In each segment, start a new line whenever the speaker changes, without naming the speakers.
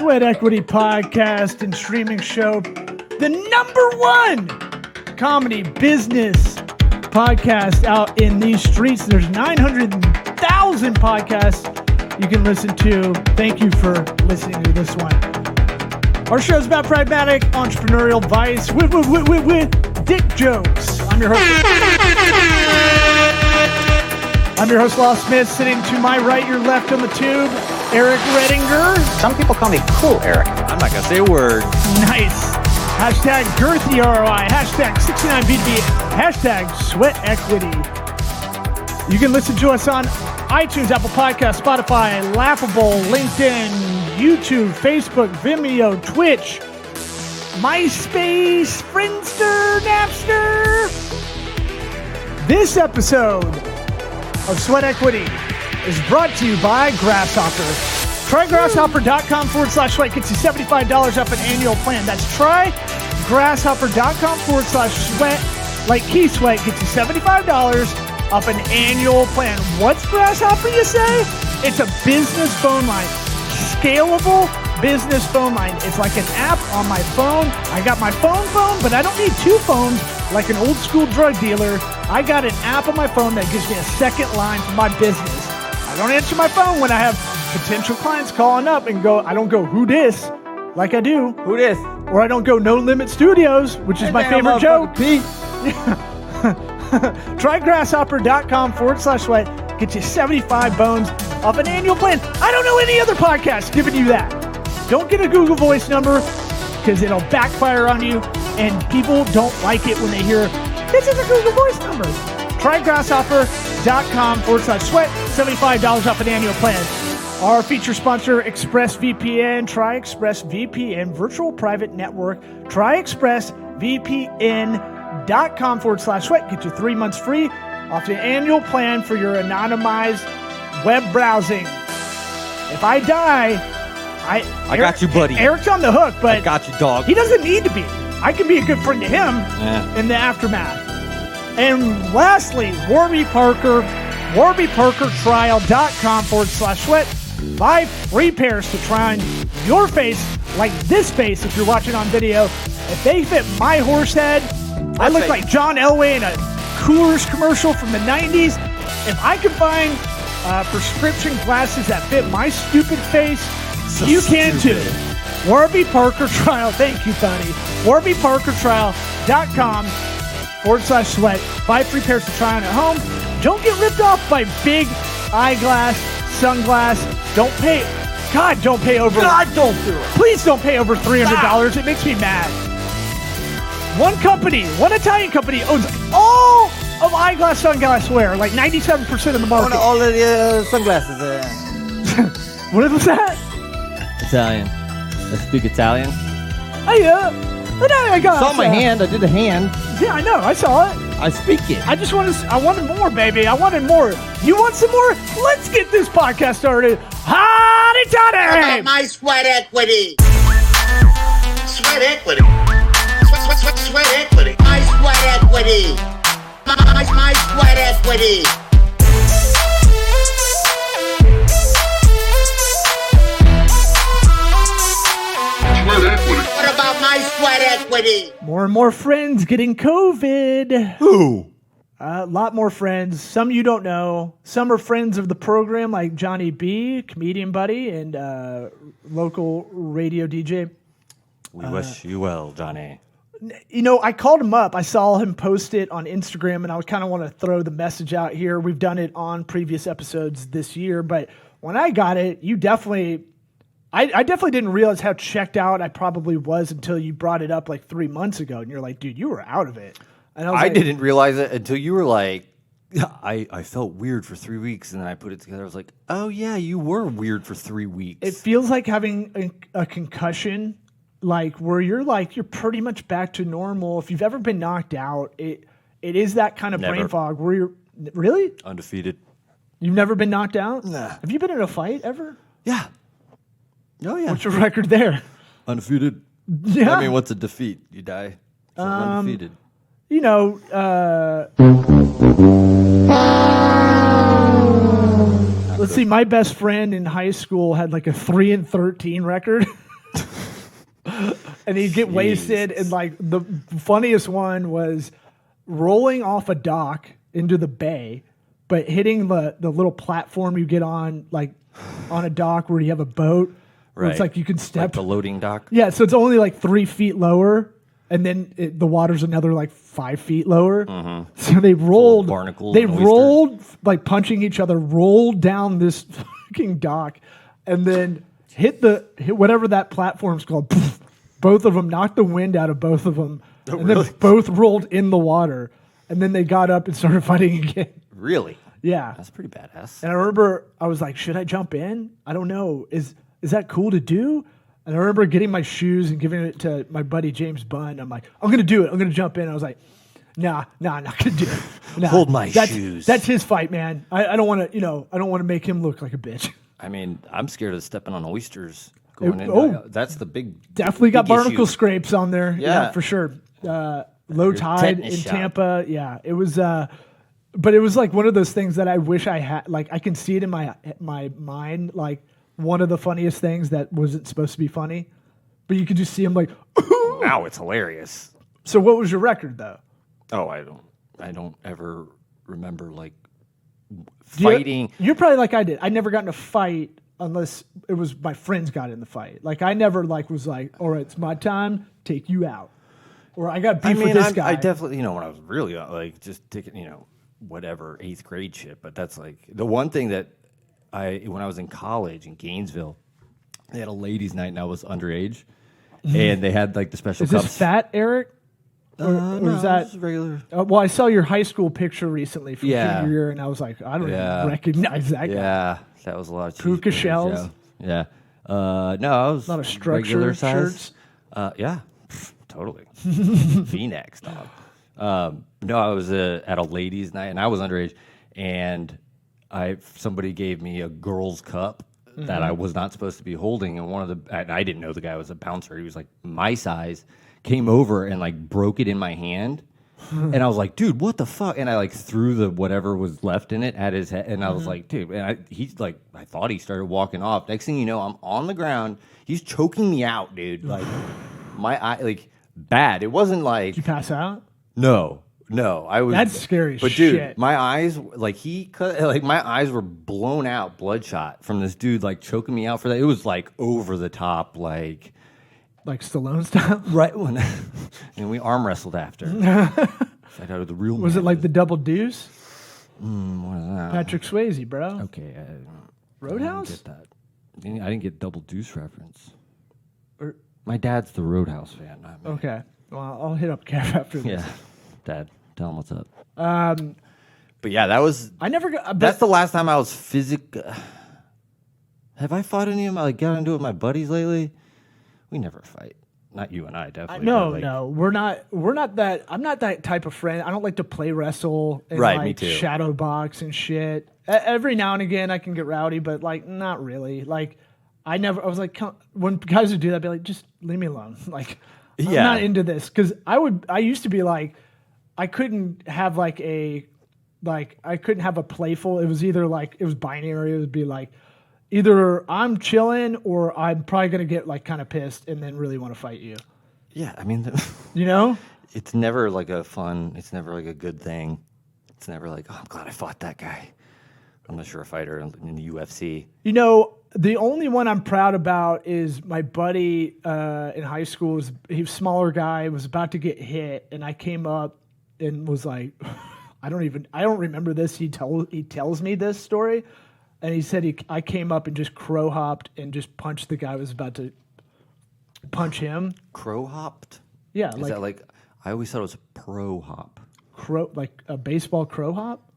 Sweat Equity podcast and streaming show, the #1 comedy business podcast out in these streets. There's 900,000 podcasts you can listen to. Thank you for listening to this one. Our show's about pragmatic entrepreneurial advice with dick jokes. I'm your host, Law Smith. Sitting to my right, your left on the tube, Eric Redinger.
Some people call me Cool Eric.
I'm not going to say a word.
Nice. Hashtag girthy ROI. Hashtag 69BTB. Hashtag sweat equity. You can listen to us on iTunes, Apple Podcasts, Spotify, Laughable, LinkedIn, YouTube, Facebook, Vimeo, Twitch, MySpace, Friendster, Napster. This episode of Sweat Equity is brought to you by Grasshopper. Try grasshopper.com/sweat gets you $75 off an annual plan. That's trygrasshopper.com/sweat. Like Key Sweat gets you $75 off an annual plan. What's Grasshopper, you say? It's a business phone line. Scalable business phone line. It's like an app on my phone. I got my phone, but I don't need two phones like an old school drug dealer. I got an app on my phone that gives me a second line for my business. I don't answer my phone when I have potential clients calling up and go, I don't go, who dis? Like I do.
Who dis?
Or I don't go No Limit Studios, which is my favorite joke. Try grasshopper.com/sweat. Get you 75 bones off an annual plan. I don't know any other podcast giving you that. Don't get a Google Voice number because it'll backfire on you and people don't like it when they hear this is a Google Voice number. Try grasshopper.com/sweat. $75 off an annual plan. Our feature sponsor, ExpressVPN. Try ExpressVPN virtual private network. Try ExpressVPN.com/sweat. Get you 3 months free off the annual plan for your anonymized web browsing. If I die,
I got you, buddy.
Eric's on the hook, but
I got you, dog.
He doesn't need to be. I can be a good friend to him in the aftermath. And lastly, Warby Parker, warbyparkertrial.com/sweat. 5 free pairs to try on your face, like this face if you're watching on video. If they fit my horse head, I look like John Elway in a Coors commercial from the 90s. If I can find prescription glasses that fit my stupid face, you can too. Warby Parker Trial. Thank you, buddy. warbyparkertrial.com/sweat. 5 free pairs to try on at home. Don't get ripped off by big eyeglass, sunglass. Don't pay. God, don't pay over.
God, don't do it.
Please don't pay over $300. It makes me mad. One company, one Italian company owns all of eyeglass, sunglass wear, like 97% of the market.
All of the sunglasses.
What was that?
Italian. I speak Italian.
I got.
Saw my hand. I did a hand.
Yeah, I know. I saw it.
I speak it.
I wanted more, baby. I wanted more. You want some more? Let's get this podcast started. Hotty toddy!
What about my sweat equity? Sweat equity. Sweat equity. My sweat equity. My sweat equity. What about my sweat equity?
More and more friends getting COVID.
Who?
A lot more friends. Some you don't know. Some are friends of the program, like Johnny B, comedian buddy, and local radio DJ.
We wish you well, Johnny.
You know, I called him up. I saw him post it on Instagram, and I kind of want to throw the message out here. We've done it on previous episodes this year, but when I got it, you definitely... I definitely didn't realize how checked out I probably was until you brought it up like 3 months ago, and you're like, dude, you were out of it. And I
didn't realize it until you were like, I felt weird for 3 weeks, and then I put it together. I was like, oh, yeah, you were weird for 3 weeks.
It feels like having a concussion, like where you're pretty much back to normal. If you've ever been knocked out, it is that kind of brain fog where you're... Really?
Undefeated.
You've never been knocked out?
Nah.
Have you been in a fight ever?
Yeah. Oh, yeah.
What's your record there?
Undefeated.
Yeah.
I mean, what's a defeat? You die. So undefeated.
You know, let's see. My best friend in high school had like a 3-13 record. And he'd get wasted. And like the funniest one was rolling off a dock into the bay, but hitting the little platform you get on, like on a dock where you have a boat. Where it's like you can step.
Like the loading dock?
Yeah, so it's only like 3 feet lower. And then the water's another like 5 feet lower. So they rolled.
Barnacles
They
and oysters.
rolled like punching each other. Rolled down this fucking dock, and then hit whatever that platform's called. Poof, both of them knocked the wind out of both of them, and then both rolled in the water. And then they got up and started fighting again.
Really?
Yeah,
That's pretty badass.
and I remember I was like, should I jump in? I don't know. Is that cool to do? And I remember getting my shoes and giving it to my buddy James Bunn. I'm like, I'm going to do it. I'm going to jump in. I was like, nah, I'm not going to do it. Nah,
Hold my shoes.
That's his fight, man. I don't want to, I don't want to make him look like a bitch.
I mean, I'm scared of stepping on oysters. Going in.
oh.
That's the big.
Definitely got
big
barnacle
issue.
scrapes on there. Yeah,
Yeah.
for sure. Low tide in
tetanus shot.
Tampa. Yeah, it was, but it was like one of those things that I wish I had. Like I can see it in my mind, like one of the funniest things that wasn't supposed to be funny. But you could just see him like.
Now it's hilarious.
So what was your record though?
Oh, I don't ever remember like
You-
fighting.
You're probably like I did. I never got in a fight unless it was my friends got in the fight. Like I never like was like, all right, it's my time, take you out, or I got beef with this guy.
I definitely, when I was really like just taking, whatever 8th grade shit. But that's like the one thing that when I was in college in Gainesville, they had a ladies' night and I was underage, and they had like the special
Is this
cups.
fat Eric? Or
no,
is that
this is regular?
Well, I saw your high school picture recently from
Yeah.
junior year, and I was like, I don't
Yeah.
even recognize that guy.
Yeah, that was a lot of
Puka
cheeseburgers,
shells?
Yeah. No, I was
A lot of structure
regular size.
shirts.
Yeah, totally. V-necks, dog. No, I was at a ladies' night, and I was underage, and somebody gave me a girl's cup that I was not supposed to be holding, and I didn't know the guy was a bouncer. He was like my size, came over and like broke it in my hand. And I was like, dude, what the fuck? And I like threw the whatever was left in it at his head. And I was like, dude, and he's like, I thought he started walking off. Next thing you know, I'm on the ground. He's choking me out, dude. Like my eye, like bad. It wasn't like,
Did you pass out?
no, I was.
That's scary
But
shit.
dude, my eyes, my eyes were blown out, bloodshot from this dude like choking me out for that. It was like over the top, like.
Like Stallone style?
Right when, and we arm wrestled after. Fight out of the real.
Was it like the double deuce?
What is that?
Patrick Swayze, bro.
Okay, I
Roadhouse?
didn't get that. I didn't get double deuce reference.
Or-
My dad's the Roadhouse fan. Not me.
Okay. Well, I'll hit up Kev after this.
Yeah, Dad, tell him what's up. But yeah, that was.
I never got.
That's the last time I was Have I fought any of my got into it with my buddies lately? We never fight. Not you and I, definitely.
No,
but, like,
no, we're not that. I'm not that type of friend. I don't like to play wrestle and
Right,
like
me too.
shadow box and shit. Every now and again, I can get rowdy, but like not really. Like I was like, when guys would do that, I'd be like, just leave me alone. Like I'm
Yeah.
not into this because I used to be like, I couldn't have I couldn't have a playful. It was either like it was binary. It would be like. Either I'm chilling or I'm probably gonna get like kind of pissed and then really want to fight you.
Yeah, I mean,
You know?
it's never like it's never like a good thing. It's never like, oh, I'm glad I fought that guy. Unless you're a fighter in the UFC.
You know, the only one I'm proud about is my buddy in high school. He was a smaller guy, was about to get hit, and I came up and was like, I don't remember this. He tells me this story, and he said I came up and just crow hopped and just punched the guy who was about to punch him.
Crow hopped?
Yeah,
Is that like, I always thought it was a pro hop.
like a baseball crow hop.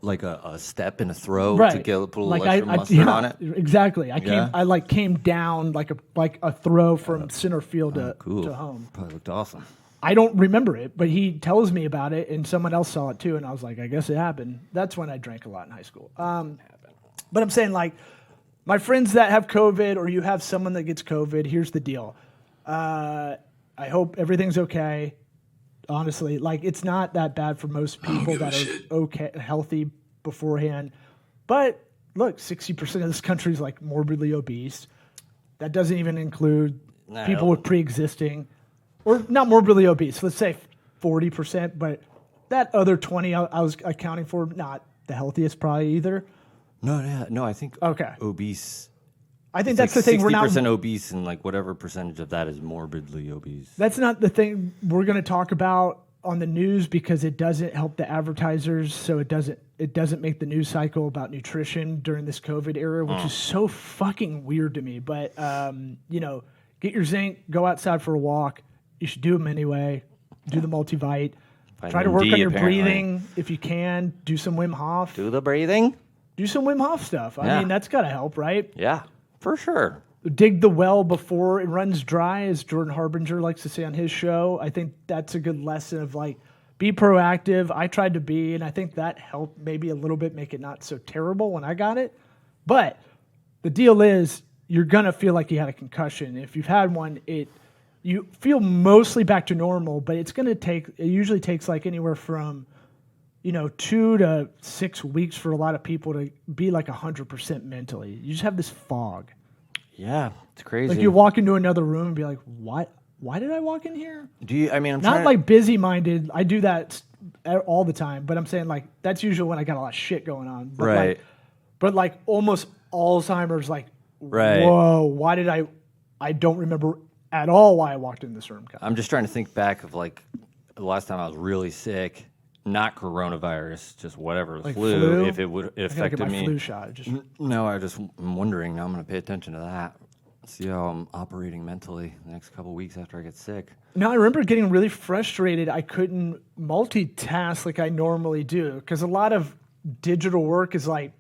Like a step and a throw
Right.
to put a little
like
extra mustard on it?
Exactly.
Yeah?
I came down like a throw from center field
Cool.
to home.
Probably looked awesome.
I don't remember it, but he tells me about it, and someone else saw it too, and I was like, I guess it happened. That's when I drank a lot in high school. But I'm saying, like, my friends that have COVID, or you have someone that gets COVID, here's the deal. I hope everything's okay. Honestly, like, it's not that bad for most people that are okay, healthy beforehand. But look, 60% of this country is like morbidly obese. That doesn't even include
No.
people with pre-existing, or not morbidly obese. Let's say 40%, but that other 20 I was accounting for, not the healthiest probably either.
No. I think
Okay.
obese.
I think
It's
that's
like
the thing. We're not.
60% obese, and like whatever percentage of that is morbidly obese.
That's not the thing we're going to talk about on the news because it doesn't help the advertisers. So it doesn't make the news cycle about nutrition during this COVID era, which is so fucking weird to me. But get your zinc, go outside for a walk. You should do them anyway. Do the multivite. Try to
Vitamin
work
D,
on your
apparently.
breathing if you can. Do some Wim Hof.
Do the breathing?
Do some Wim Hof stuff. I
Yeah.
mean, that's got to help, right?
Yeah, for sure.
Dig the well before it runs dry, as Jordan Harbinger likes to say on his show. I think that's a good lesson of like, be proactive. I tried to be, and I think that helped maybe a little bit make it not so terrible when I got it. But the deal is, you're going to feel like you had a concussion. If you've had one, you feel mostly back to normal, but it usually takes like anywhere from 2 to 6 weeks for a lot of people to be like 100% mentally. You just have this fog.
Yeah, it's crazy.
Like you walk into another room and be like, "What? Why did I walk in here?"
Do you? I mean, I'm
Not
trying
like busy-minded. I do that all the time, but I'm saying like that's usually when I got a lot of shit going on. But
Right.
But like almost Alzheimer's, like,
Right.
whoa, why did I don't remember at all why I walked in this room.
I'm just trying to think back of like the last time I was really sick, not coronavirus, just whatever
Like
flu,
flu?
if it would
I gotta get
affected
my
me.
flu shot. Just
No, I'm wondering. Now I'm going to pay attention to that. See how I'm operating mentally the next couple weeks after I get sick.
No, I remember getting really frustrated. I couldn't multitask like I normally do because a lot of digital work is like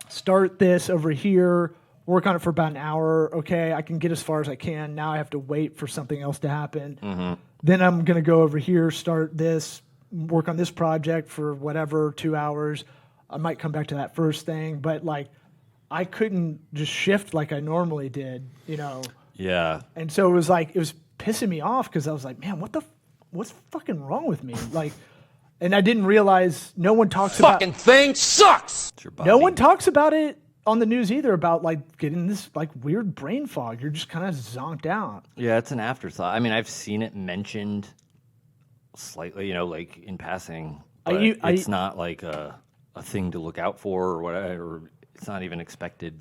start this over here, work on it for about an hour. Okay, I can get as far as I can. Now I have to wait for something else to happen. Then I'm going to go over here, start this, work on this project for whatever, 2 hours. I might come back to that first thing, but like I couldn't just shift like I normally did,
Yeah.
And so it was pissing me off because I was like, man, what's fucking wrong with me? Like, and I didn't realize no one talks about
thing sucks.
It's your body.
no one talks about it on the news either about like getting this like weird brain fog. You're just kind of zonked out.
Yeah, it's an afterthought. I mean, I've seen it mentioned slightly, like in passing, but it's not like a thing to look out for or whatever. It's not even expected,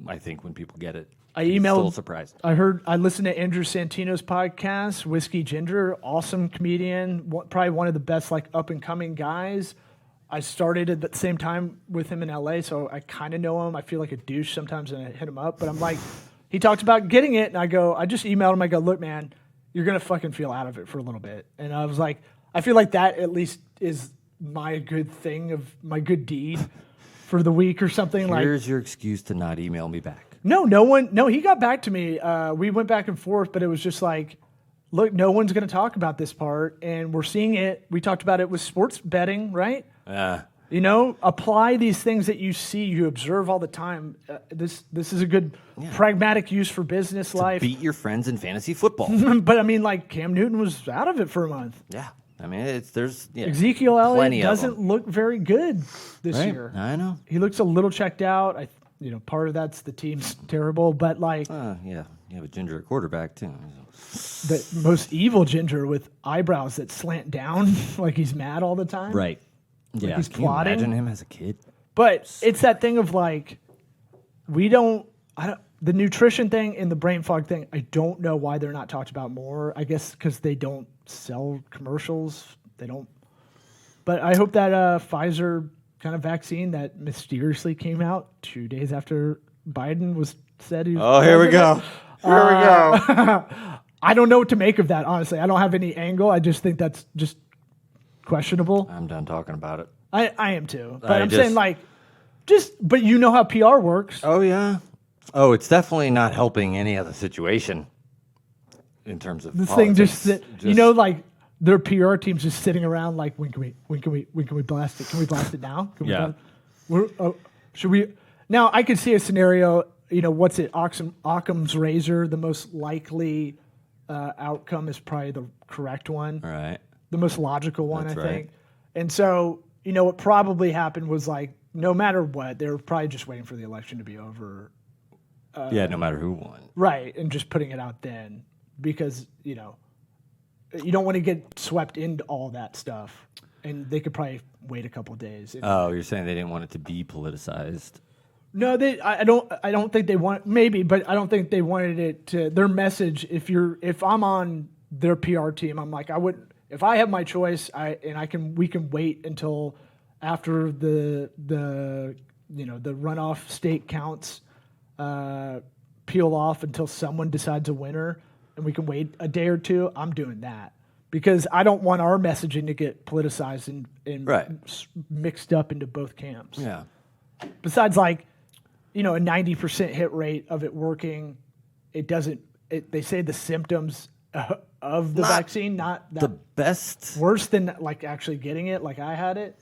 I think, when people get it.
I
It's
emailed.
Still surprised.
I listened to Andrew Santino's podcast, Whiskey Ginger, awesome comedian, probably one of the best like up and coming guys. I started at the same time with him in LA, so I kind of know him. I feel like a douche sometimes when I hit him up, but I'm like, he talked about getting it, and I just emailed him. I go, look, man, you're gonna fucking feel out of it for a little bit, and I was like, I feel like that at least is my good thing of my good deed for the week or something. Like,
Here's your excuse to not email me back.
No, he got back to me. We went back and forth, but it was just like, look, no one's going to talk about this part, and we're seeing it. We talked about it with sports betting, right? Apply these things that you see, you observe all the time. This is a good pragmatic use for business life.
Beat your friends in fantasy football.
But I mean, like Cam Newton was out of it for a month.
Yeah. I mean, there's
Ezekiel
plenty
Elliott
of them.
doesn't look very good this
Right.
year.
I know.
He looks a little checked out. Part of that's the team's terrible, but like
Yeah. You have a ginger at quarterback, too.
the most evil ginger with eyebrows that slant down, like he's mad all the time.
Right. Yeah.
he's
Can you
plotting.
imagine him as a kid?
But it's that thing of like, the nutrition thing and the brain fog thing, I don't know why they're not talked about more. I guess because they don't sell commercials. They don't. But I hope that Pfizer kind of vaccine that mysteriously came out 2 days after Biden was said he was
Oh, here we go.
president.
Here we go.
I don't know what to make of that, honestly. I don't have any angle. I just think that's just questionable.
I'm done talking about it.
I am too. But
I
I'm
just-
saying like, but you know how PR works.
Oh, yeah. Oh, it's definitely not helping any other situation in terms of
This thing
politics.
like their PR team's just sitting around like, when can we blast it? Can we blast it now? Can we
Yeah.
should we? Now I could see a scenario. What's it? Occam's razor. The most likely outcome is probably the correct one.
All right.
The most logical one,
That's
I
right.
think. And so, what probably happened was like, no matter what, they were probably just waiting for the election to be over.
Yeah, no matter who won.
Right, and just putting it out then because, you don't want to get swept into all that stuff. And they could probably wait a couple days.
Oh, you're saying they didn't want it to be politicized?
No, I don't think they want, maybe, but I don't think they wanted it to, their message, if I'm on their PR team, I'm like, if I have my choice, we can wait until after the runoff state counts peel off until someone decides a winner, and we can wait a day or two. I'm doing that because I don't want our messaging to get politicized and
Right.
mixed up into both camps.
Yeah.
Besides, a 90% hit rate of it working, it doesn't. They say the symptoms of the vaccine not that
The best.
worse than actually getting it, like I had it.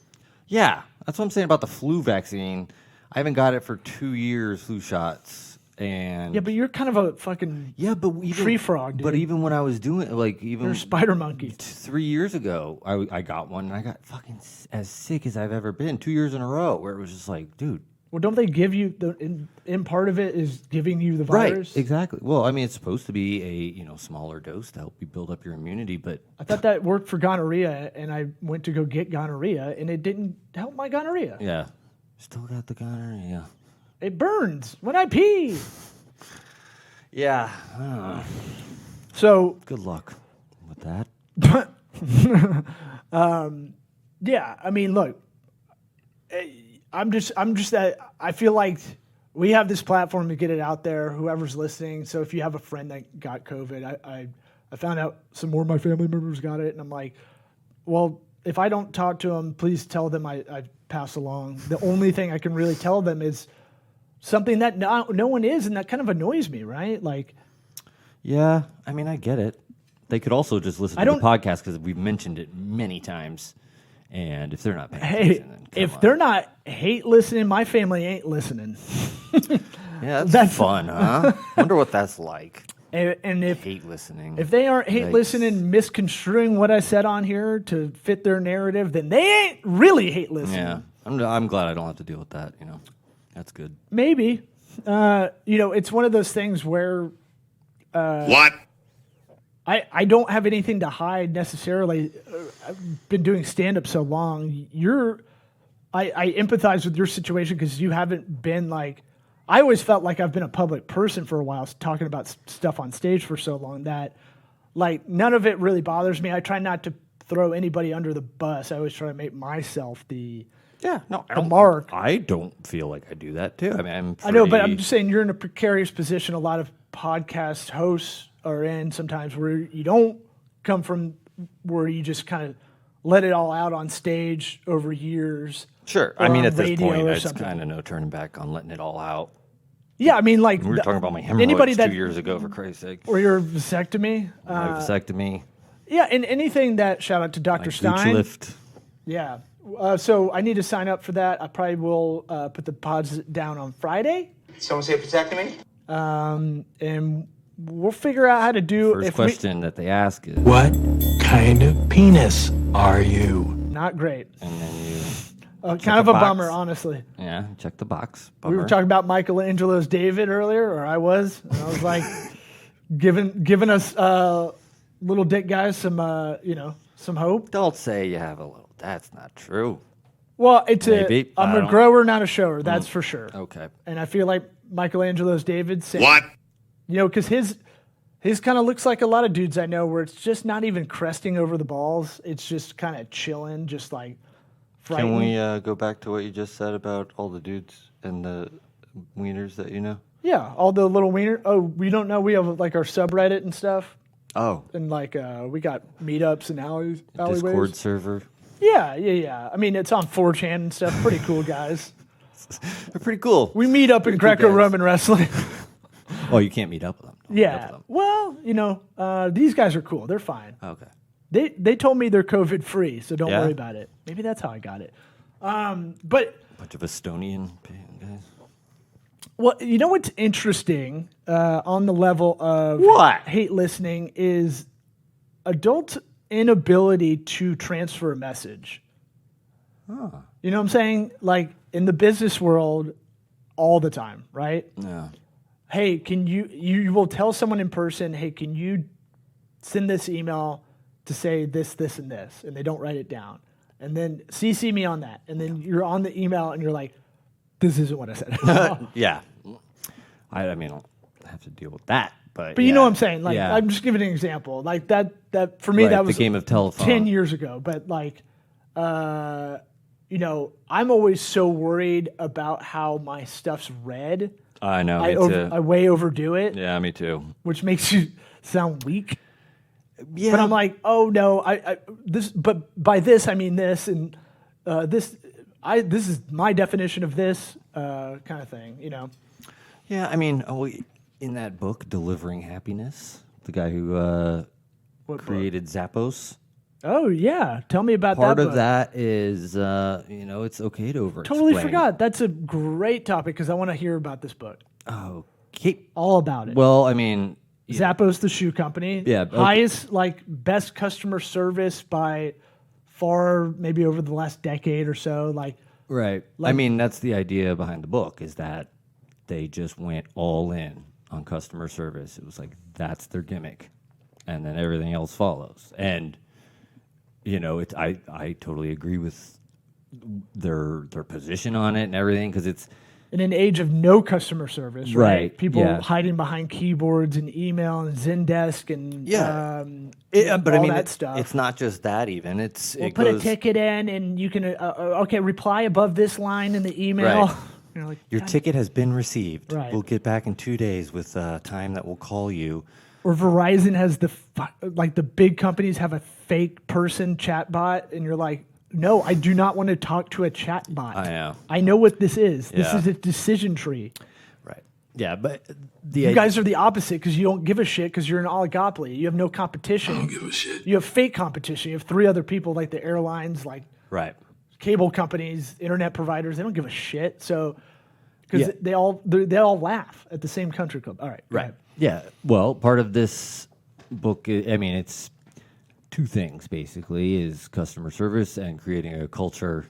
Yeah, that's what I'm saying about the flu vaccine. I haven't got it for 2 years, flu shots. And
Yeah, but you're kind of a fucking
but even,
tree frog, dude.
But even when I was doing
You're a spider monkey.
3 years ago, I got one and I got fucking as sick as I've ever been 2 years in a row. Where it was just like, dude.
Well, don't they give you in part of it is giving you the virus?
Right, exactly. Well, I mean, it's supposed to be a smaller dose to help you build up your immunity, but
I thought that worked for gonorrhea, and I went to go get gonorrhea, and it didn't help my gonorrhea.
yeah, still got the gonorrhea.
It burns when I pee.
Yeah.
So
Good luck with that.
yeah, I mean, look, I'm just that I feel like we have this platform to get it out there. Whoever's listening. So if you have a friend that got COVID, I found out some more of my family members got it, and I'm like, well, if I don't talk to them, please tell them I pass along. The only thing I can really tell them is something that no one is, and that kind of annoys me, right? Like,
Yeah, I mean, I get it. They could also just listen to the podcast because we've mentioned it many times. And if they're not paying
hey,
attention, then
if they're not hate listening, my family ain't listening.
yeah, that's fun, huh? Wonder what that's like.
And if
Hate listening.
If they aren't hate
Yikes.
listening, misconstruing what I said on here to fit their narrative, then they ain't really hate listening.
Yeah, I'm glad I don't have to deal with that. That's good.
Maybe. It's one of those things where
What?
I don't have anything to hide necessarily. I've been doing stand-up so long. I empathize with your situation because you haven't been like... I always felt like I've been a public person for a while, talking about stuff on stage for so long that, none of it really bothers me. I try not to throw anybody under the bus. I always try to make myself the mark.
I don't feel like I do that too. I mean,
I know, but I'm just saying you're in a precarious position. A lot of podcast hosts are in sometimes where you don't come from where you just kind of let it all out on stage over years.
Sure.
or
I mean,
on
at this
radio
point,
or
it's
something.
kind of no turning back on letting it all out.
Yeah, I mean,
We were talking about my hemorrhoids 2 years ago, for Christ's sake.
or your vasectomy.
My vasectomy,
Yeah, and anything that, shout out to Dr.
my
Stein.
gooch lift.
Yeah. So I need to sign up for that. I probably will put the pods down on Friday.
Someone say vasectomy?
And we'll figure out how to do
First question that they ask is,
What kind of penis are you?
Not great.
and then you,
Kind of a
box.
bummer, honestly.
check the box.
We were
Bummer.
talking about Michelangelo's David earlier, or I was. And I was like, giving us little dick guys some hope.
Don't say you have a little. That's not true.
Well,
Maybe, I
I'm a
don't-
grower, not a shower. That's for sure.
Okay.
And I feel like Michelangelo's David saying,
What?
because his kind of looks like a lot of dudes I know, where it's just not even cresting over the balls. It's just kind of chilling, just like frightened.
Can we go back to what you just said about all the dudes and the wieners that you know?
Yeah, all the little wiener. Oh, we don't know. We have our subreddit and stuff,
Oh,
and we got meetups and alleyways.
Discord server.
Yeah. I mean, it's on 4chan and stuff. Pretty cool guys.
They're pretty cool.
We meet up in Greco-Roman wrestling.
Oh, you can't meet up with them. Don't meet up
Yeah.
with them.
Well, these guys are cool. They're fine.
Okay.
They told me they're COVID free, so don't
Yeah?
worry about it. Maybe that's how I got it. But
Bunch of Estonian guys.
well, you know what's interesting on the level of
What?
hate listening is adults' inability to transfer a message. You know what I'm saying? Like in the business world, all the time, right?
Yeah.
hey, can you will tell someone in person, hey, can you send this email to say this, this, and this, and they don't write it down. And then CC me on that. And then you're on the email and you're like, this isn't what I said.
Yeah. I mean, I don't have to deal with that. But
you know what I'm saying? Like,
yeah.
I'm just giving an example. Like that for me,
Right,
that
the
was
game of telephone.
10 years ago. But like, I'm always so worried about how my stuff's read.
I know, me too.
I way overdo it,
Yeah, me too.
which makes you sound weak.
Yeah.
But I'm like, oh no, but by this I mean this, and this is my definition of this kind of thing,
Yeah, I mean, in that book, Delivering Happiness, the guy who created Zappos,
Oh yeah, tell me about
part
that.
of
book.
that is, it's okay to over.
Totally forgot. That's a great topic because I want to hear about this book.
Okay.
All about it.
Well, I mean,
Zappos, the shoe company.
Yeah, okay.
Highest, best customer service by far, maybe over the last decade or so.
right. I mean, that's the idea behind the book, is that they just went all in on customer service. It was like, that's their gimmick. And then everything else follows. And, I totally agree with their position on it and everything, because it's,
in an age of no customer service, right?
Right,
People
yeah.
hiding behind keyboards and email and Zendesk and
but I
all
mean,
that stuff.
it's not just that even.
We'll
It
put
goes,
a ticket in, and you can reply above this line in the email.
Right.
You're like,
your
God.
ticket has been received.
Right.
We'll get back in 2 days with time that we'll call you.
Or Verizon has the big companies have a fake person chatbot, and you're like, no, I do not want to talk to a chatbot.
I know.
I know what this is. This
Yeah.
is a decision tree.
Right. Yeah, but the
You guys are the opposite because you don't give a shit because you're an oligopoly. You have no competition. I don't give a shit. You have fake competition. You have three other people like the airlines, like
right.
cable companies, internet providers. They don't give a shit. So because
Yeah.
they all laugh at the same country club. All right. go
Right.
ahead.
Yeah. Well, part of this book, I mean, it's two things basically: is customer service and creating a culture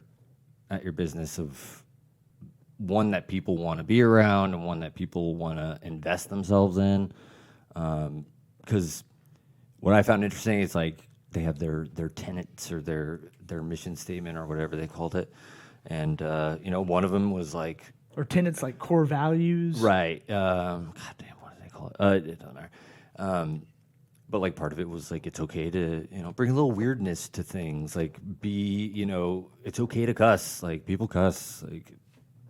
at your business of one that people want to be around and one that people want to invest themselves in. Because what I found interesting is like they have their tenets or their mission statement or whatever they called it, and one of them was like.
Or tenants like core values.
Right. God damn, what do they call it? It doesn't matter. But like part of it was like it's okay to bring a little weirdness to things. Like it's okay to cuss. Like people cuss. Like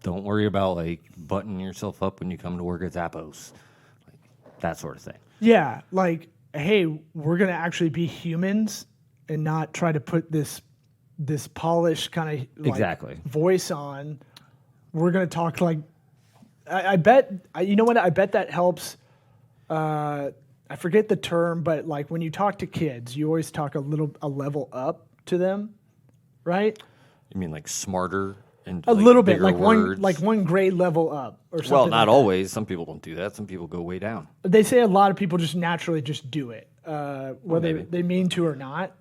don't worry about like buttoning yourself up when you come to work at Zappos. Like that sort of thing.
Yeah. Like, hey, we're gonna actually be humans and not try to put this polished kind of
Exactly.
voice on. We're gonna talk like. I bet. You know what? I bet that helps. I forget the term, but like when you talk to kids, you always talk a level up to them, right?
You mean like smarter and
A
like,
little bit,
bigger
like
words?
one grade level up or something.
Well, not
like that.
always. Some people don't do that. Some people go way down.
They say a lot of people just naturally just do it, whether
maybe.
they mean to or not.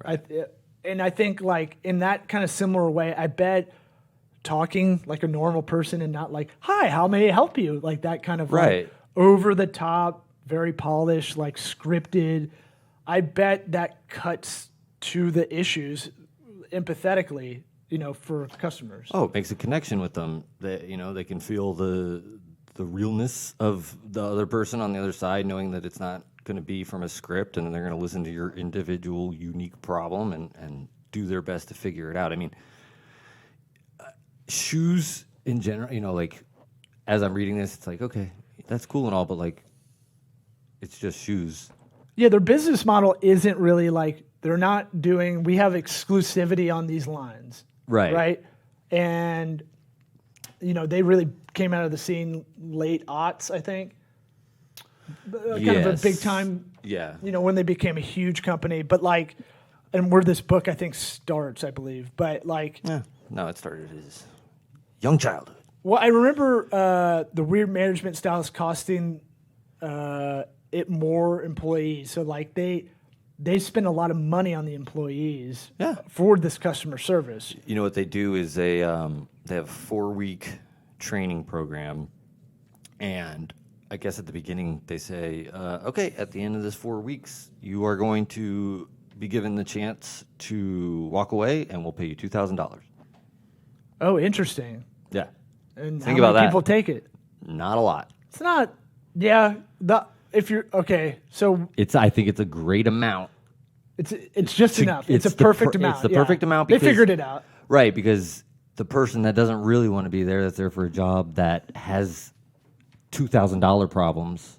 And I think like in that kind of similar way, I bet talking like a normal person and not like, "Hi, how may I help you?" Like that kind of
Right.
like over the top, very polished, like scripted. I bet that cuts to the issues empathetically, for customers.
Oh, it makes a connection with them. That they can feel the realness of the other person on the other side, knowing that it's not going to be from a script, and they're going to listen to your individual, unique problem and do their best to figure it out. I mean, shoes in general, like as I'm reading this, it's like, okay, that's cool and all, but like, it's just shoes.
Yeah, their business model isn't really like they're not doing. We have exclusivity on these lines,
Right.
Right, and they really came out of the scene late aughts, I think. Kind of a
Yes.
big time.
Yeah.
When they became a huge company, but like, and where this book I think starts, I believe, but like.
Yeah. No, it started as young childhood.
Well, I remember the weird management styles costing it more employees. So like they spend a lot of money on the employees
Yeah.
for this customer service.
You know what they do is they have a 4-week training program, and I guess at the beginning they say, okay, at the end of this 4 weeks, you are going to be given the chance to walk away, and we'll pay you $2,000.
Oh, interesting.
Yeah,
And
Think
how
about
many
that.
people take it?
not a lot.
It's not. Yeah. If you're okay, so
I think it's a great amount.
it's just enough. It's a
the
perfect
per-
amount.
It's the
yeah.
perfect amount.
They
Because,
figured it out.
right? Because the person that doesn't really want to be there, that's there for a job that has $2,000 problems,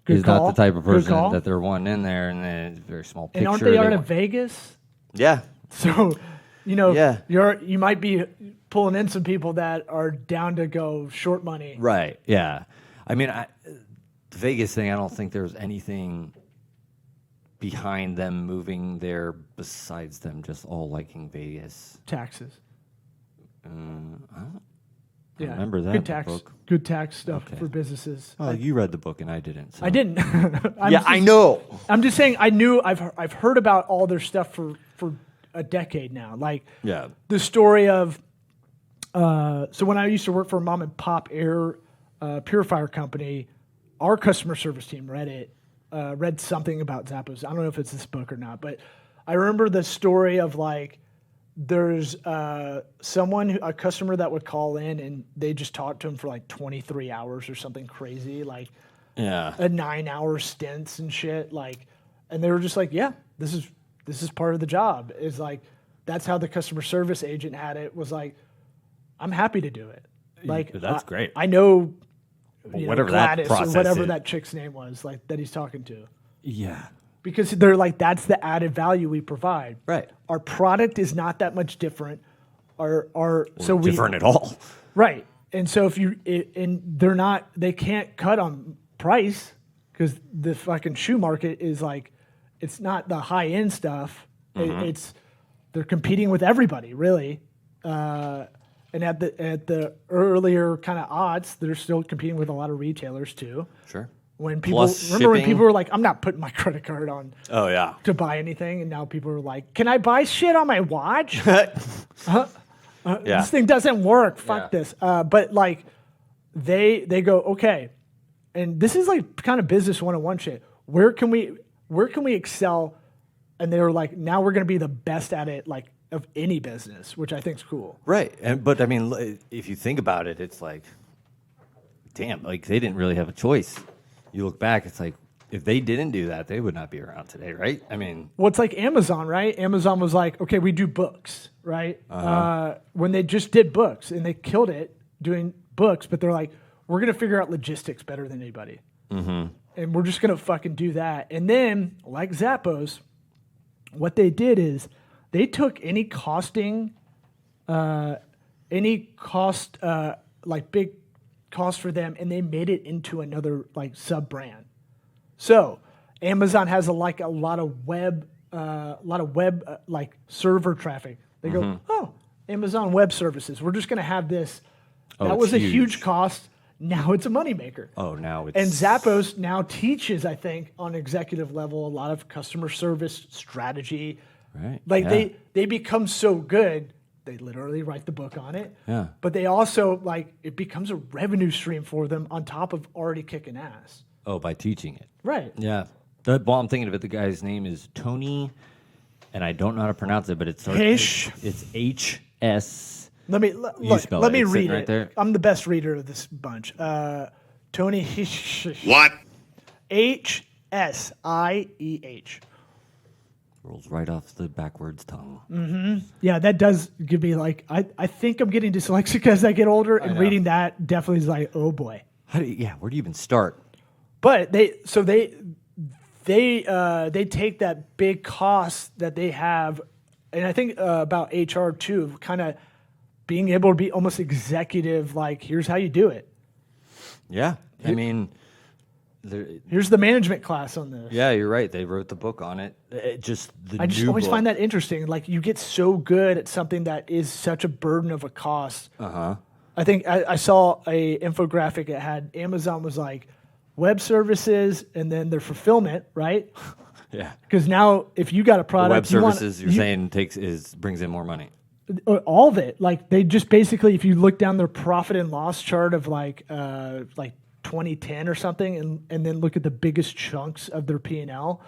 Good
is
call.
not the type of
Good
person
call.
that they're wanting in there, and then it's a very small picture.
And aren't they out of
want-
Vegas?
Yeah,
So,
Yeah.
you might be pulling in some people that are down to go short money.
right. Yeah, I mean, the Vegas thing. I don't think there's anything behind them moving there besides them just all liking Vegas.
Taxes. Yeah,
remember that
good tax,
book.
good tax stuff
Okay.
for businesses.
Oh, you read the book and I didn't. So.
I didn't.
I know.
I'm just saying. I've heard about all their stuff for a decade now. Like
Yeah.
the story of. So when I used to work for a mom and pop air purifier company, our customer service team read something about Zappos. I don't know if it's this book or not, but I remember the story of like there's a customer that would call in and they just talked to him for like 23 hours or something crazy, like
Yeah.
a 9-hour stints and shit. Like, and they were just like, yeah, this is part of the job. Is like, that's how the customer service agent had it, was like, I'm happy to do it. Like,
That's great.
I know,
whatever that
Gladys
process
or whatever
is.
that chick's name was, like that he's talking to.
Yeah.
Because they're like, that's the added value we provide.
Right.
Our product is not that much different. So
Different at all.
right. And so they can't cut on price because the fucking shoe market is like, it's not the high end stuff. They're competing with everybody really. And at the earlier kind of odds, they're still competing with a lot of retailers too.
Sure.
When people
Plus
remember when
shipping.
people were like, I'm not putting my credit card on
Oh yeah.
to buy anything, and now people are like, can I buy shit on my watch?
Yeah.
This thing doesn't work. Fuck
Yeah.
this. But like, they go, okay, and this is like kind of business 101 shit. Where can we excel? And they were like, now we're gonna be the best at it, like of any business, which I think is cool.
Right. But I mean, if you think about it, it's like, damn, like they didn't really have a choice. You look back, it's like, if they didn't do that, they would not be around today, right? I mean,
Well, it's like Amazon, right? Amazon was like, okay, we do books, right? When they just did books and they killed it doing books, but they're like, we're going to figure out logistics better than anybody. And we're just going to fucking do that. And then, like Zappos, what they did is they took any costing, like big cost for them, and they made it into another like sub brand. So Amazon has a lot of web like server traffic. They go, oh, Amazon Web Services. We're just going to have this.
Oh,
That
it's
was a
huge.
huge cost. Now it's a moneymaker.
oh, now it's
And Zappos now teaches, I think, on executive level, a lot of customer service strategy.
Right,
Like
yeah.
they become so good, they literally write the book on it.
Yeah.
But they also like it becomes a revenue stream for them on top of already kicking ass.
by teaching it.
Right.
Yeah. Well, I'm thinking of it. The guy's name is Tony, and I don't know how to pronounce it, but it's
Hish.
It's HS.
Let me
spell
let
it.
me
It's sitting
read
right
it.
there.
I'm the best reader of this bunch. Tony Hish.
What?
HSIEH.
Rolls right off the backwards tongue.
Yeah, that does give me like I think I'm getting dyslexic as I get older, and
know.
reading that definitely is like, oh boy.
Where do you even start?
But they take that big cost that they have, and I think about HR too, kind of being able to be almost executive. Like, here's how you do it.
Yeah. I mean,
Here's the management class on this.
yeah, you're right. They wrote the book on it. I just
always find that interesting. Like, you get so good at something that is such a burden of a cost. I think I saw a infographic that had Amazon was like web services and then their fulfillment, right?
Yeah.
Because now if you got a
The
product,
web
you want-
services you're saying brings in more money.
all of it. Like, they just basically, if you look down their profit and loss chart of like 2010 or something, and then look at the biggest chunks of their P&L.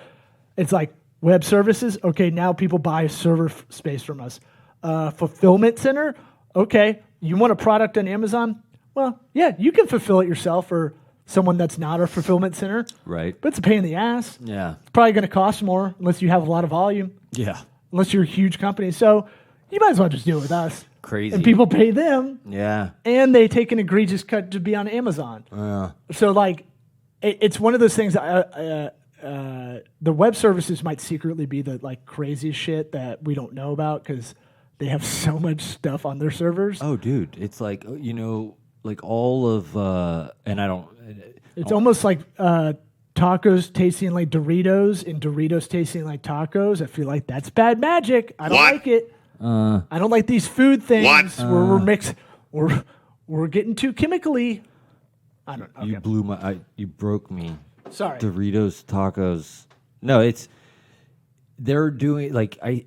It's like web services. Okay, now people buy server space from us. Fulfillment center. Okay, you want a product on Amazon? Well, yeah, you can fulfill it yourself or someone that's not a fulfillment center.
Right.
But it's a pain in the ass.
Yeah.
It's probably going to cost more unless you have a lot of volume,
Yeah.
unless you're a huge company. So you might as well just do it with us.
Crazy.
And people pay them,
Yeah.
and they take an egregious cut to be on Amazon. So, like, it's one of those things that the web services might secretly be the, like, crazy shit that we don't know about because they have so much stuff on their servers.
Oh, dude. It's like, like all of, and I don't.
It's almost like tacos tasting like Doritos and Doritos tasting like tacos. I feel like that's bad magic. I don't like it. I don't like these food things where we're mixed. We're getting too chemically. I don't know.
You blew my. You broke me.
Sorry.
Doritos tacos. No, they're doing like I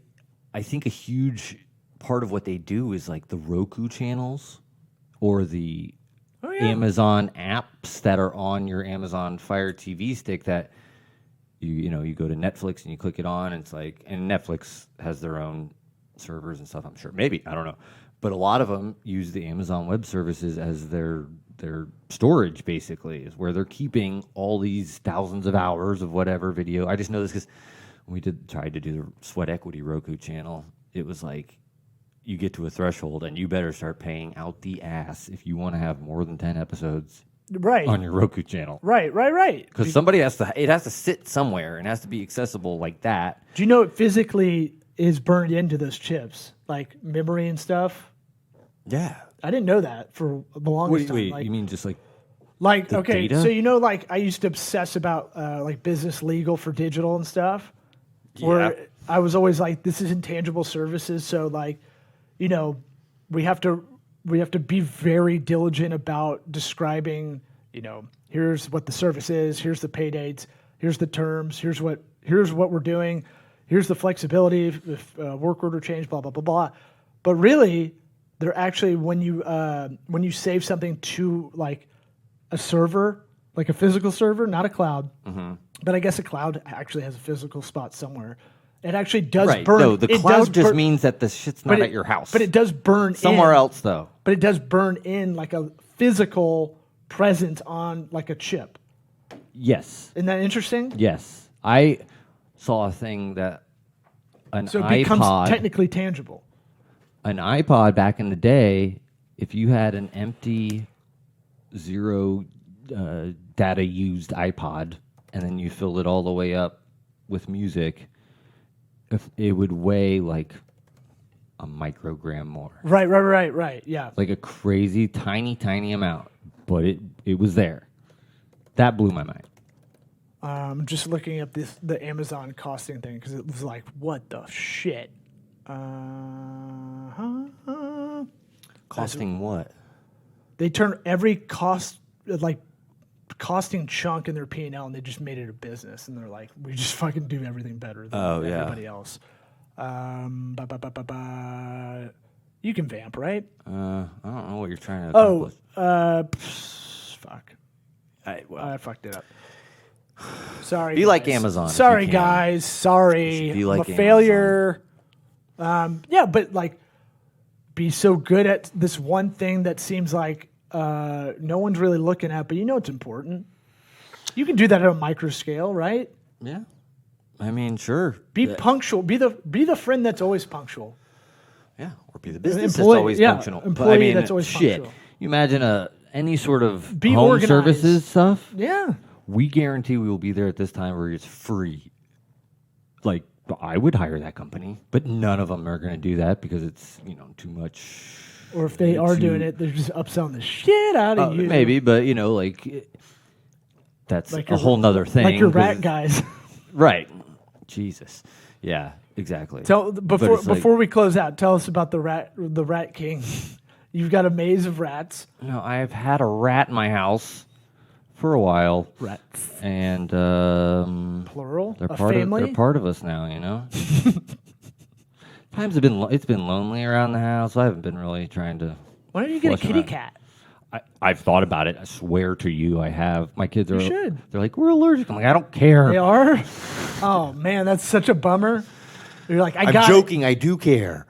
think a huge part of what they do is like the Roku channels or the Amazon apps that are on your Amazon Fire TV stick that you go to Netflix and you click it on and it's like, and Netflix has their own servers and stuff, I'm sure. Maybe, I don't know. But a lot of them use the Amazon Web Services as their storage, basically, is where they're keeping all these thousands of hours of whatever video. I just know this because when we tried to do the Sweat Equity Roku channel, it was like you get to a threshold and you better start paying out the ass if you want to have more than 10 episodes on your Roku channel.
Right.
Because somebody has to sit somewhere and has to be accessible like that.
Do you know it physically is burned into those chips, like memory and stuff?
Yeah.
I didn't know that for the longest time.
Wait,
Like,
you mean just like
okay,
data?
so like I used to obsess about like business legal for digital and stuff. Where I was always like, this is intangible services, so like, we have to be very diligent about describing, here's what the service is, here's the pay dates, here's the terms, here's what we're doing, here's the flexibility if work order change, blah blah blah blah. But really, they're actually when you save something to like a server, like a physical server, not a cloud, but I guess a cloud actually has a physical spot somewhere. It actually does burn.
No, the cloud just means that the shit's not at your house.
But it does burn
somewhere else, though.
But it does burn in like a physical presence on like a chip.
Yes.
Isn't that interesting?
Yes. I saw a thing that
so it becomes technically tangible.
An iPod back in the day, if you had an empty, zero data used iPod, and then you filled it all the way up with music, it would weigh like a microgram more.
Right. Yeah.
Like a crazy, tiny amount. But it was there. That blew my mind.
I'm just looking at the Amazon costing thing because it was like, what the shit?
Costing what?
They turned every costing chunk in their P&L and they just made it a business. And they're like, we just fucking do everything better than everybody else. You can vamp, right?
I don't know what you're trying to accomplish.
Fuck. I fucked it up. Sorry.
Be like Amazon.
Sorry, guys. Sorry.
Be like
I'm a failure. But like, be so good at this one thing that seems like no one's really looking at, but it's important. You can do that at a micro scale, right?
Yeah. I mean, sure.
Be punctual. Be the friend that's always punctual.
Yeah, or be the business
employee,
that's always functional.
Employee that's always punctual.
You imagine any sort of
be
home
organized.
Services stuff.
Yeah.
We guarantee we will be there at this time where it's free. Like, I would hire that company, but none of them are going to do that because it's, too much.
Or if they are doing it, they're just upselling the shit out of you.
Maybe, but, that's like a whole nother thing.
Like your rat guys.
Right. Jesus. Yeah, exactly.
Before we close out, tell us about the Rat King. You've got a maze of rats.
No, I've had a rat in my house for a while.
Rats.
And
plural.
They're part of us now, Times it's been lonely around the house. I haven't been really trying to.
Why don't you get a kitty cat?
I've thought about it. I swear to you, I have. My kids are.
should.
They're like, we're allergic. I'm like, I don't care.
They are? Oh, man, that's such a bummer. You're like,
I'm joking. I do care.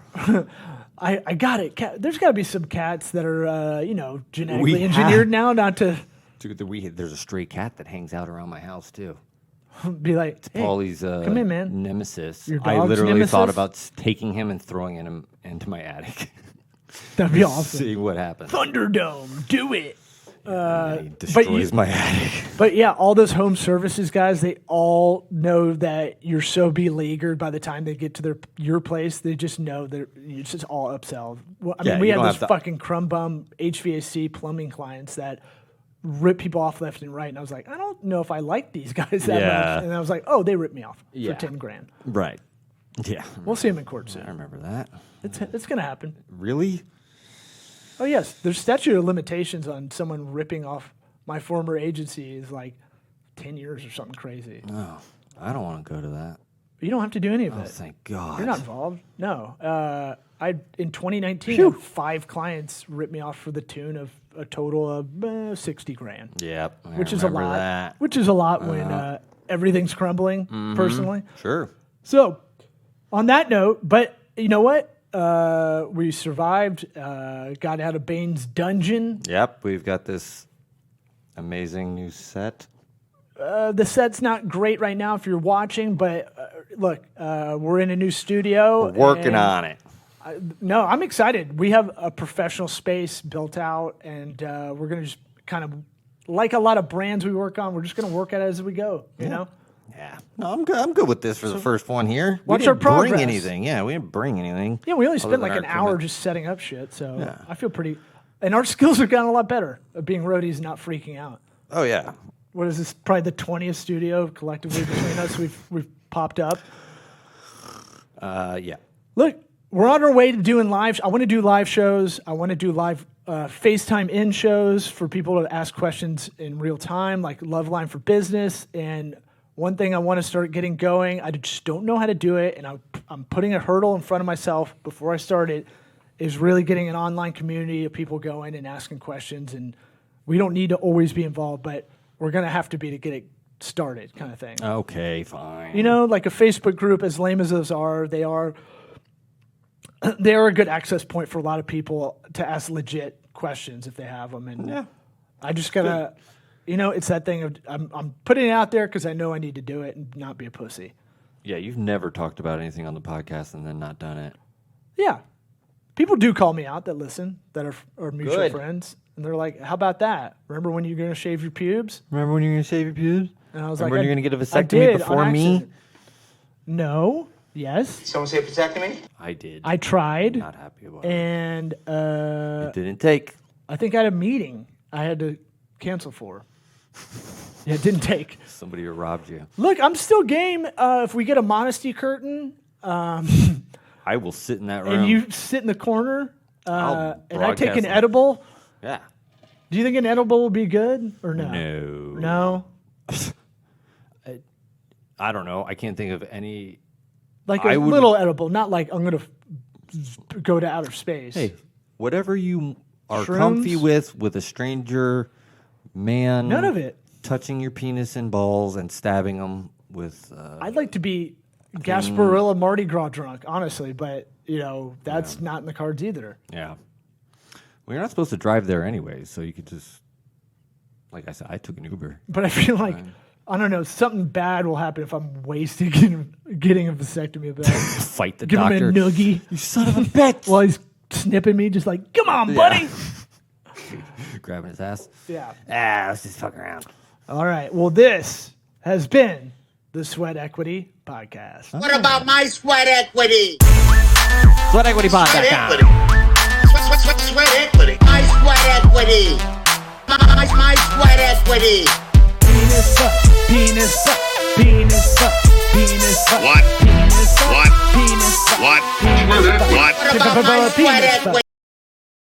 I got it. There's got to be some cats that are, genetically
We
engineered
have-
now not to
Dude, there's a stray cat that hangs out around my house too.
be like, hey,
Paulie's
come in, man.
nemesis.
Your
I
dog's
literally
nemesis?
thought about taking him and throwing him into my attic.
That'd be awesome.
Seeing what happens.
Thunderdome, do it.
He destroys my attic.
But yeah, all those home services guys, they all know that you're so beleaguered by the time they get to your place. They just know that it's just all upsell. Well, I
Yeah,
mean, we
you
had
don't
those
have to-
fucking crumb bum HVAC plumbing clients that rip people off left and right. And I was like, I don't know if I like these guys that
Yeah.
much. And I was like, oh, they ripped me off
Yeah.
for $10,000.
Right. Yeah.
We'll see them in court
I
soon.
remember that.
It's going to happen.
Really?
Oh, yes. There's statute of limitations on someone ripping off my former agency is like 10 years or something crazy.
Oh, I don't want to go to that.
You don't have to do any of
Oh,
it.
thank God.
You're not involved. No. In 2019, I had 5 clients ripped me off for the tune of a total of $60,000,
Yep. I
which is a
remember
lot.
That.
Which is a lot when everything's crumbling. Personally,
Sure.
so on that note, but you know what? We survived. Got out of Bane's dungeon.
Yep. We've got this amazing new set.
The set's not great right now if you're watching, but look, we're in a new studio.
We're working
and
on it.
No, I'm excited. We have a professional space built out, and we're going to just kind of, like a lot of brands we work on, we're just going to work at it as we go, you know?
Yeah. No, I'm good. I'm good with this for the first one here.
Watch
we
our
didn't bring
progress.
anything. Yeah, we didn't bring anything.
Yeah, we only
other
spent
than
like
our
an hour
equipment.
just setting up shit, so
Yeah.
I feel pretty, and our skills have gotten a lot better of being roadies and not freaking out.
Oh yeah.
What is this? Probably the 20th studio collectively between us we've popped up.
Yeah.
Look, we're on our way to doing live. I want to do live shows. I want to do live FaceTime in shows for people to ask questions in real time, like Loveline for Business. And one thing I want to start getting going, I just don't know how to do it, and I'm putting a hurdle in front of myself before I start it, is really getting an online community of people going and asking questions. And we don't need to always be involved, but we're going to have to be to get it started, kind of thing.
Okay, fine.
You know, like a Facebook group, as lame as those are, they are a good access point for a lot of people to ask legit questions if they have them. And
Yeah.
I just gotta, it's that thing of I'm putting it out there because I know I need to do it and not be a pussy.
Yeah, you've never talked about anything on the podcast and then not done it.
Yeah, people do call me out that listen, that are mutual
Good.
friends, and they're like, "How about that? Remember when you're gonna shave your pubes?"
Remember when you're gonna shave your pubes?
And I was
Remember
like,
when you're gonna get a
I
vasectomy
did,
before
on
me?
accident. No. Yes.
Someone say vasectomy?
I did.
I tried,
Not happy about it.
and
It didn't take.
I think I had a meeting I had to cancel for. Yeah, it didn't take.
Somebody robbed you.
Look, I'm still game. If we get a modesty curtain
I will sit in that room.
and you sit in the corner
I'll
and I take
broadcast
an
it.
edible,
Yeah.
do you think an edible will be good or no?
No.
No?
I don't know. I can't think of any.
Like
I
a
would-
little edible, not like I'm going to go to outer space.
Hey, whatever you are
Shrooms?
comfy with a stranger man.
None of it.
Touching your penis and balls and stabbing them with.
I'd like to be Gasparilla Mardi Gras drunk, honestly, but, that's not in the cards either.
Yeah. Well, you're not supposed to drive there anyway, so you could just. Like I said, I took an Uber.
But I feel like, I don't know, something bad will happen if I'm wasted getting a vasectomy.
Fight the
Give
doctor.
him a noogie.
You son of a bitch!
While he's snipping me, just like, come on, buddy.
Grabbing his ass.
Yeah.
Let's just fuck around.
All right. Well, this has been the Sweat Equity Podcast.
What about my sweat equity?
Sweat Equity
Sweat
Podcast.
equity. Sweat equity. My sweat equity. My sweat equity.
Penis up, penis up, penis up, penis up.
What?
Penis up,
What?
penis up.
What?
Penis up.
What?
What about my sweat
Penis up.
equity?